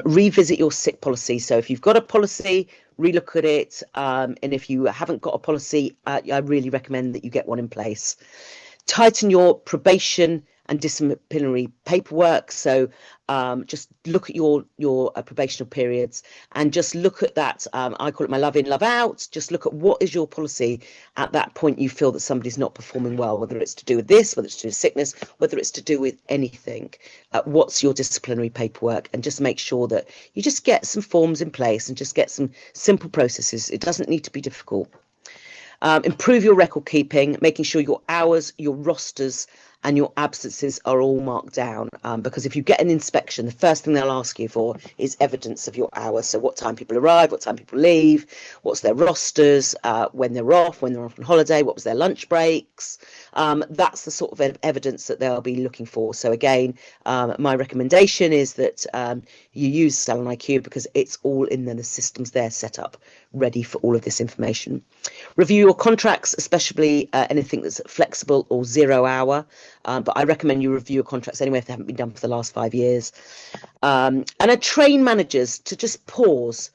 Revisit your sick policy. So if you've got a policy, relook at it, and if you haven't got a policy, I really recommend that you get one in place. Tighten your probation and disciplinary paperwork. So just look at your probational periods, and just look at that. I call it my love in, love out. Just look at what is your policy at that point you feel that somebody's not performing well, whether it's to do with this, whether it's to do with sickness, whether it's to do with anything. What's your disciplinary paperwork? And just make sure that you just get some forms in place and just get some simple processes. It doesn't need to be difficult. Improve your record keeping, making sure your hours, your rosters, and your absences are all marked down, because if you get an inspection, the first thing they'll ask you for is evidence of your hours. So what time people arrive, what time people leave, what's their rosters, when they're off on holiday, what was their lunch breaks. That's the sort of evidence that they'll be looking for. So again, my recommendation is that you use Salon IQ, because it's all in there, the system's there set up ready for all of this information. Review your contracts, especially anything that's flexible or 0 hour. But I recommend you review your contracts anyway if they haven't been done for the last 5 years. And train managers to just pause.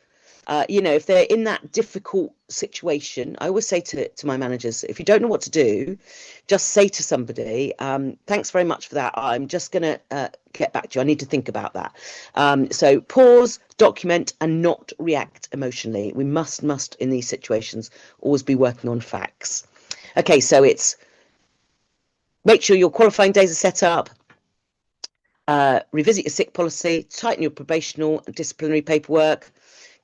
If they're in that difficult situation, I always say to my managers, if you don't know what to do, just say to somebody, thanks very much for that. I'm just going to get back to you. I need to think about that. So pause, document, and not react emotionally. We must in these situations always be working on facts. Okay, so it's make sure your qualifying days are set up. Revisit your sick policy, tighten your probational and disciplinary paperwork,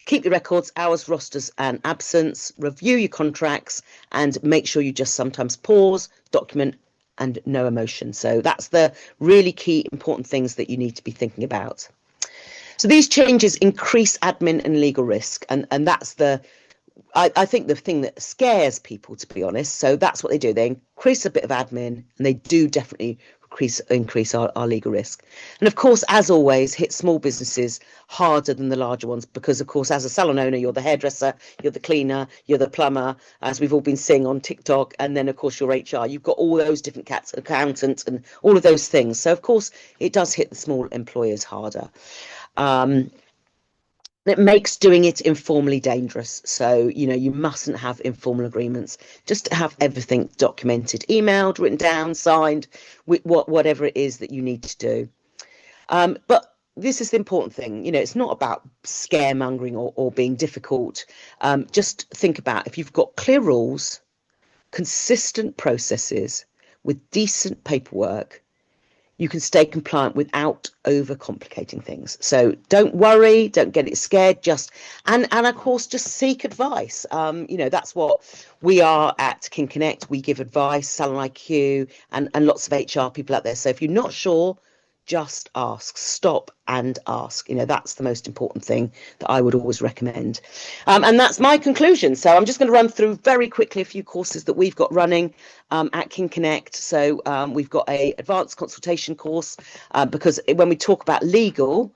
keep your records, hours, rosters, and absence, review your contracts, and make sure you just sometimes pause, document, and no emotion. So that's the really key important things that you need to be thinking about. So these changes increase admin and legal risk, and that's I think the thing that scares people, to be honest. So that's what they do. They increase a bit of admin, and they do definitely increase our legal risk. And of course, as always, hit small businesses harder than the larger ones, because of course, as a salon owner, you're the hairdresser, you're the cleaner, you're the plumber, as we've all been seeing on TikTok, and then of course your HR. You've got all those different accountants and all of those things. So of course, it does hit the small employers harder. It makes doing it informally dangerous. So, you mustn't have informal agreements. Just have everything documented, emailed, written down, signed, with whatever it is that you need to do. But this is the important thing. It's not about scaremongering or being difficult. Just think about, if you've got clear rules, consistent processes with decent paperwork, you can stay compliant without overcomplicating things. So don't worry, don't get it scared, just and of course just seek advice. That's what we are at King Connect. We give advice, Salon IQ, and lots of HR people out there. So if you're not sure, just ask, stop and ask. That's the most important thing that I would always recommend. And that's my conclusion. So I'm just going to run through very quickly a few courses that we've got running at King Connect. So we've got a advanced consultation course because when we talk about legal,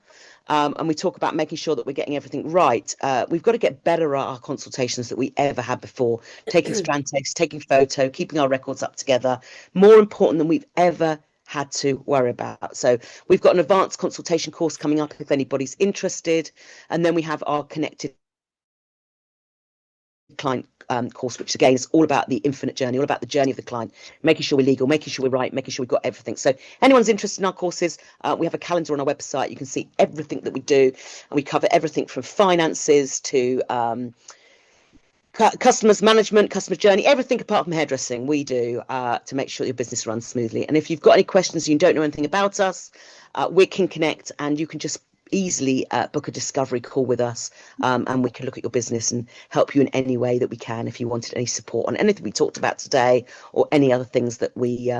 and we talk about making sure that we're getting everything right. We've got to get better at our consultations that we ever had before, taking strand tests, taking photo, keeping our records up together, more important than we've ever had to worry about. So we've got an advanced consultation course coming up if anybody's interested. And then we have our connected client course, which again is all about the infinite journey, all about the journey of the client, making sure we're legal, making sure we're right, making sure we've got everything. So anyone's interested in our courses, we have a calendar on our website. You can see everything that we do, and we cover everything from finances to customers management, customer journey, everything apart from hairdressing we do to make sure your business runs smoothly. And if you've got any questions, you don't know anything about us, we can connect, and you can just easily book a discovery call with us, and we can look at your business and help you in any way that we can. If you wanted any support on anything we talked about today, or any other things that we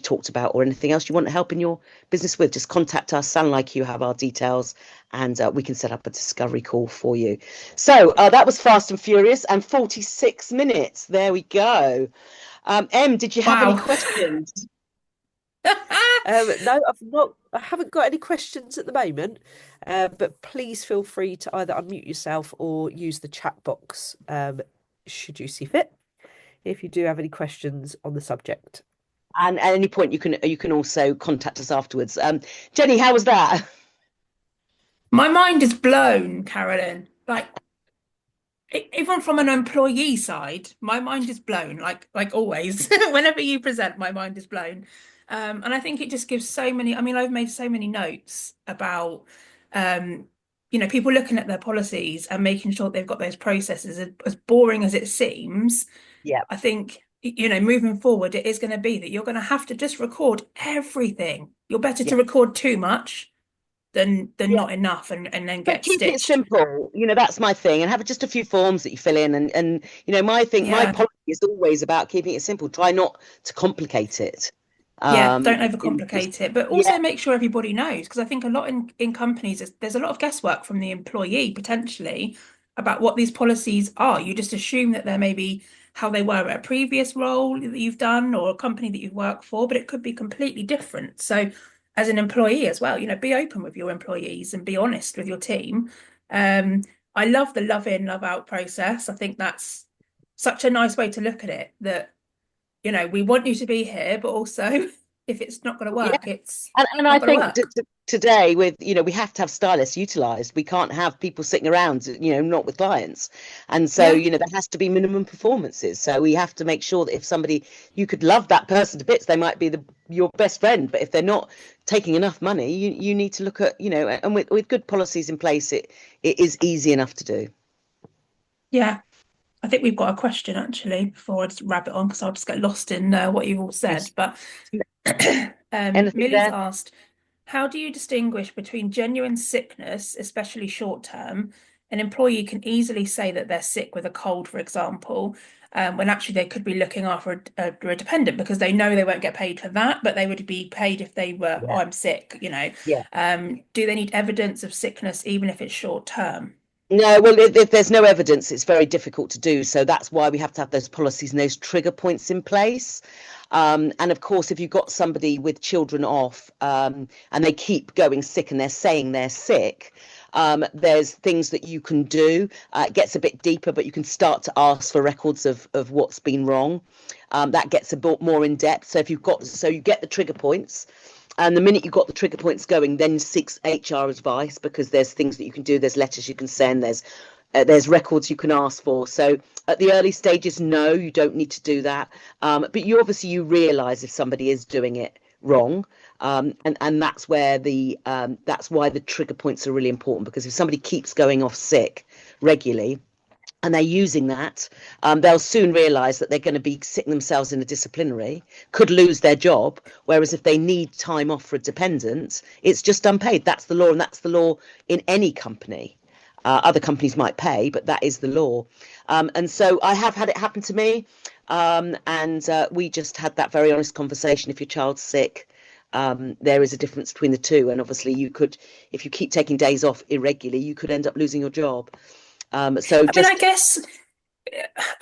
talked about, or anything else you want help in your business with, just contact us. Sound like you have our details, and we can set up a discovery call for you. So that was fast and furious, and 46 minutes. There we go. Em, did you have any Wow. questions? No, I've not. I haven't got any questions at the moment, but please feel free to either unmute yourself or use the chat box, should you see fit, if you do have any questions on the subject. And at any point, you can also contact us afterwards. Jenny, how was that? My mind is blown, Carolyn. Like, even from an employee side, my mind is blown. Like always, whenever you present, my mind is blown. And I think it just gives so many. I mean, I've made so many notes about, um, people looking at their policies and making sure they've got those processes. As boring as it seems, Yeah, I think, moving forward, it is going to be that you're going to have to just record everything. You're better to yeah. record too much than Yeah. not enough and then But get keep it stitched. simple. That's my thing. And have just a few forms that you fill in. And my Yeah. policy is always about keeping it simple. Try not to complicate it. Yeah, don't Just, overcomplicate it, but yeah, also make sure everybody knows, because I think a lot in companies, there's a lot of guesswork from the employee potentially about what these policies are. You just assume that they're maybe how they were at a previous role that you've done or a company that you've worked for, but it could be completely different. So as an employee as well, be open with your employees and be honest with your team. Um, I love the love in, love out process. I think that's such a nice way to look at it, that we want you to be here, but also if it's not going to yeah. work, it's And I not going to think work. today with, we have to have stylists utilized. We can't have people sitting around, not with clients. And so, Yeah, there has to be minimum performances. So we have to make sure that if somebody, you could love that person to bits, they might be your best friend, but if they're not taking enough money, you need to look at, and with good policies in place, it is easy enough to do. yeah. I think we've got a question actually before I just wrap it on, because I'll just get lost in what you've all said. Yes. But Anything Millie's there? asked, how do you distinguish between genuine sickness, especially short term? An employee can easily say that they're sick with a cold, for example, when actually they could be looking after a dependent, because they know they won't get paid for that, but they would be paid if they were, oh, Yeah. I'm sick, Yeah. Do they need evidence of sickness even if it's short term? No, well, if there's no evidence, it's very difficult to do. So that's why we have to have those policies and those trigger points in place. And of course, if you've got somebody with children off, and they keep going sick and they're saying they're sick, there's things that you can do. It gets a bit deeper, but you can start to ask for records of what's been wrong. That gets a bit more in depth. So you get the trigger points. And the minute you've got the trigger points going, then seeks HR advice, because there's things that you can do. There's letters you can send. There's records you can ask for. So at the early stages, no, you don't need to do that. But you realise if somebody is doing it wrong, and that's where that's why the trigger points are really important, because if somebody keeps going off sick regularly, and they're using that, they'll soon realise that they're going to be sitting themselves in a disciplinary, could lose their job. Whereas if they need time off for a dependent, it's just unpaid. That's the law, and that's the law in any company. Other companies might pay, but that is the law. And so I have had it happen to me, and we just had that very honest conversation. If your child's sick, there is a difference between the two, and obviously you could, if you keep taking days off irregularly, you could end up losing your job. So I mean, I just guess,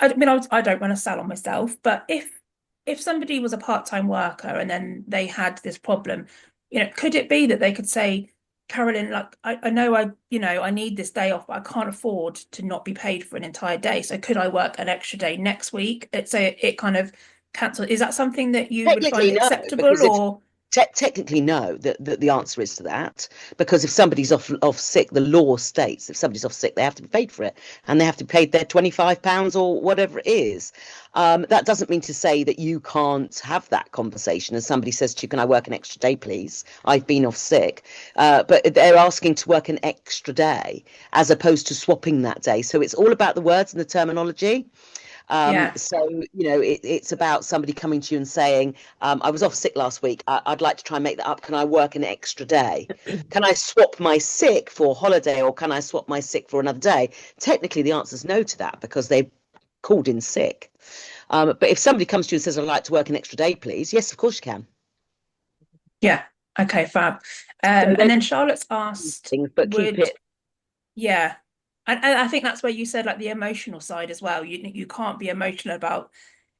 I don't run a salon myself, but if somebody was a part-time worker and then they had this problem, could it be that they could say, Carolyn, like I know I need this day off, but I can't afford to not be paid for an entire day. So could I work an extra day next week? So it kind of cancel. Is that something that you would find technically no, acceptable because if or technically no, the answer is to that, because if somebody's off sick, the law states if somebody's off sick, they have to be paid for it, and they have to be paid their £25 or whatever it is. That doesn't mean to say that you can't have that conversation and somebody says to you, can I work an extra day, please? I've been off sick. But they're asking to work an extra day as opposed to swapping that day. So it's all about the words and the terminology. yeah, So, it's about somebody coming to you and saying, I was off sick last week. I'd like to try and make that up. Can I work an extra day? Can I swap my sick for holiday, or can I swap my sick for another day? Technically, the answer is no to that, because they called in sick. But if somebody comes to you and says, I'd like to work an extra day, please. Yes, of course you can. yeah, okay, fab. So And there's then Charlotte's asked, things, but keep would it. yeah. And I think that's where you said like the emotional side as well. You can't be emotional about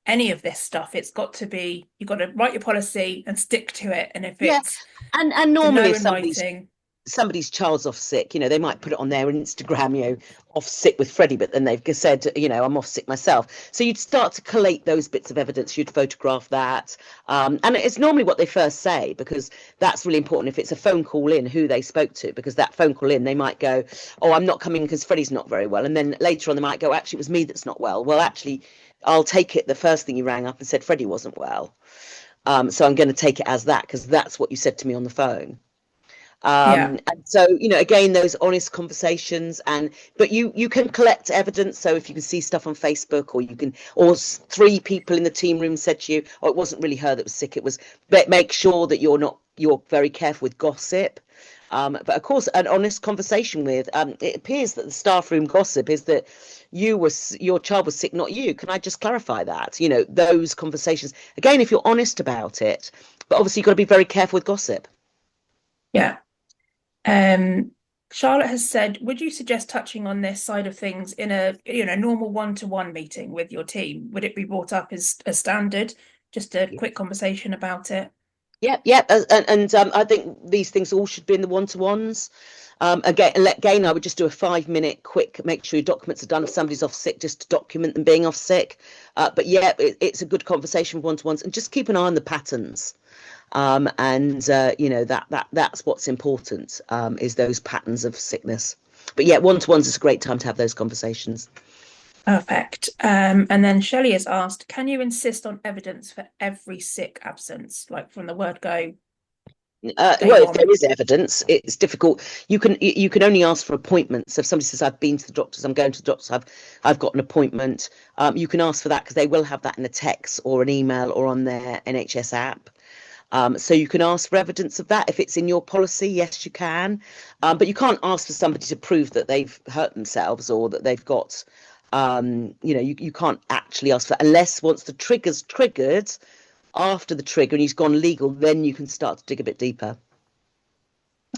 any of this stuff. It's got to be, you've got to write your policy and stick to it. And if Yeah. it's And the normally no if in writing, somebody's child's off sick, they might put it on their Instagram, off sick with Freddie, but then they've said, I'm off sick myself. So you'd start to collate those bits of evidence, you'd photograph that. And it's normally what they first say, because that's really important. If it's a phone call in, who they spoke to, because that phone call in, they might go, oh, I'm not coming because Freddie's not very well. And then later on, they might go, actually, it was me that's not well. Well, actually, I'll take it the first thing you rang up and said Freddie wasn't well. So I'm going to take it as that, because that's what you said to me on the phone. yeah, And so, again, those honest conversations, but you can collect evidence. So if you can see stuff on Facebook, or three people in the team room said to you, oh, it wasn't really her that was sick, it was, but make sure that you're very careful with gossip. But of course, an honest conversation with, it appears that the staff room gossip is that your child was sick, not you. Can I just clarify that? Those conversations, again, if you're honest about it, but obviously you've got to be very careful with gossip. yeah. Charlotte has said, would you suggest touching on this side of things in a normal one-to-one meeting with your team? Would it be brought up as a standard? Just a quick conversation about it. Yeah, yeah, and I think these things all should be in the one-to-ones. Again, I would just do a 5-minute quick, make sure your documents are done. If somebody's off sick, just to document them being off sick. But yeah, it's a good conversation, one-to-ones, and just keep an eye on the patterns. And that's what's important, is those patterns of sickness. But yeah, one-to-ones is a great time to have those conversations. Perfect. And then Shelley has asked, can you insist on evidence for every sick absence, like from the word go, day Well, if one? there is evidence, it's difficult. You can only ask for appointments. So if somebody says, I've been to the doctors, I'm going to the doctors, I've got an appointment, you can ask for that, because they will have that in a text or an email or on their NHS app. So you can ask for evidence of that. If it's in your policy, yes, you can. But you can't ask for somebody to prove that they've hurt themselves, or that they've got, you can't actually ask for that, unless once the trigger's triggered, after the trigger and he's gone legal, then you can start to dig a bit deeper.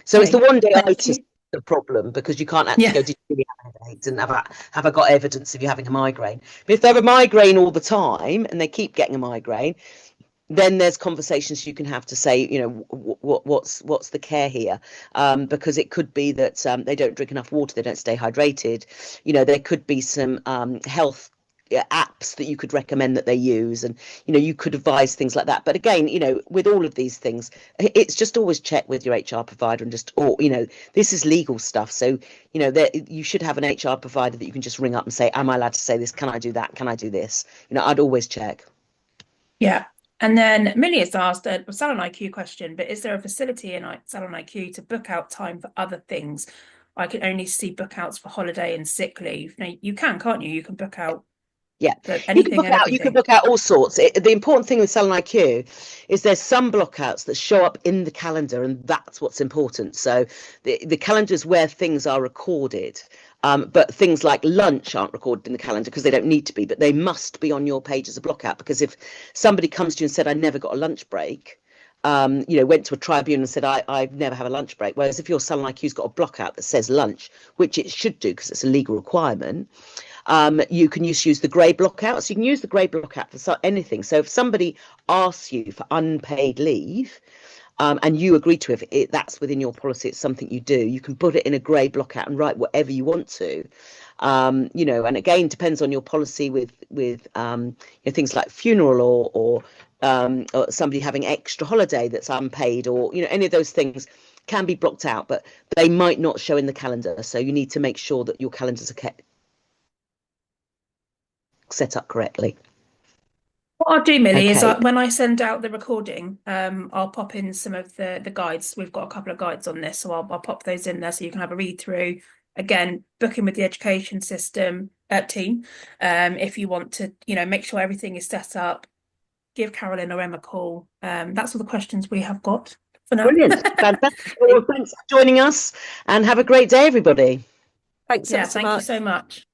So it's the Okay, one day thank itis you. the problem, because you can't actually Yeah, go, did you really have a headache? And have I got evidence of you having a migraine? But if they have a migraine all the time and they keep getting a migraine, then there's conversations you can have to say, what's the care here? Because it could be that they don't drink enough water, they don't stay hydrated. There could be some health apps that you could recommend that they use, and you could advise things like that. But again, with all of these things, it's just always check with your HR provider, and this is legal stuff, so you should have an HR provider that you can just ring up and say, am I allowed to say this? Can I do that? Can I do this? I'd always check. yeah. And then Millie has asked a Salon IQ question, but is there a facility in Salon IQ to book out time for other things? I can only see bookouts for holiday and sick leave. Now, you can't you? You can book out Yeah, for you can anything book and out. You can everything. book out all sorts. The important thing with Salon IQ is there's some blockouts that show up in the calendar, and that's what's important. So the calendar is where things are recorded, but things like lunch aren't recorded in the calendar because they don't need to be, but they must be on your page as a blockout. Because if somebody comes to you and said, "I never got a lunch break," went to a tribunal and said, I never have a lunch break. Whereas if your Salon IQ's got a blockout that says lunch, which it should do because it's a legal requirement. You can use the grey blockout. So you can use the grey blockout for anything. So if somebody asks you for unpaid leave, and you agree to it, that's within your policy, it's something you do, you can put it in a grey blockout and write whatever you want to. And again, depends on your policy with things like funeral or somebody having extra holiday that's unpaid, or any of those things can be blocked out, but they might not show in the calendar. So you need to make sure that your calendars are kept set up correctly. What I'll do, Millie, is Okay, when I send out the recording, I'll pop in some of the guides. We've got a couple of guides on this, so I'll pop those in there so you can have a read through. Again, booking with the education system team. If you want to, make sure everything is set up, give Carolyn or Emma a call. That's all the questions we have got for now. brilliant, fantastic. Well, thanks for joining us, and have a great day, everybody. Thanks Yeah, ever so thank you much. so much.